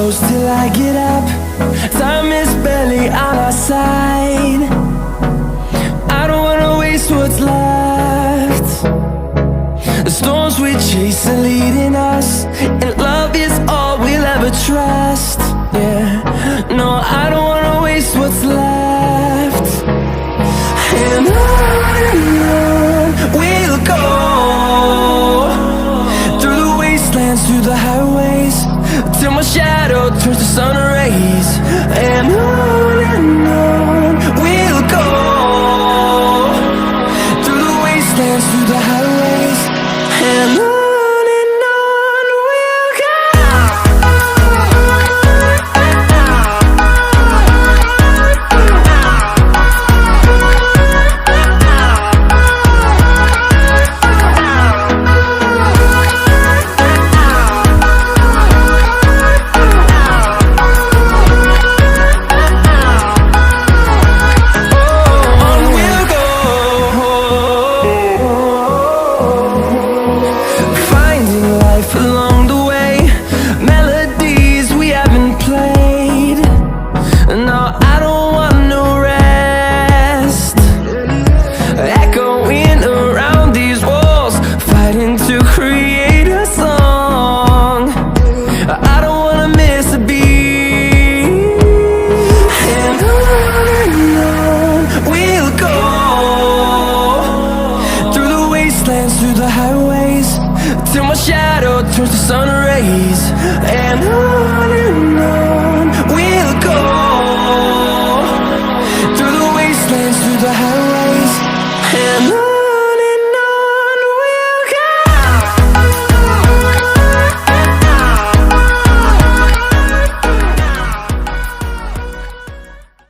close till I get up. Time is barely on our side. I don't wanna waste what's left. The storms we chase are leading us, and love is all we'll ever trust. Yeah, no, I don't wanna waste what's left. And on we'll go, through the wastelands, through the highways, till my shadow turns to sun rays. And on we'll go, through the wastelands, through the highways, and on we'll go. Along the way, melodies we haven't played. No, I don't want no rest. Echoing around these walls, fighting to create a song. I don't wanna miss a beat. And on we'll go, through the wastelands, through the highways, till my shadow turns to sun rays. And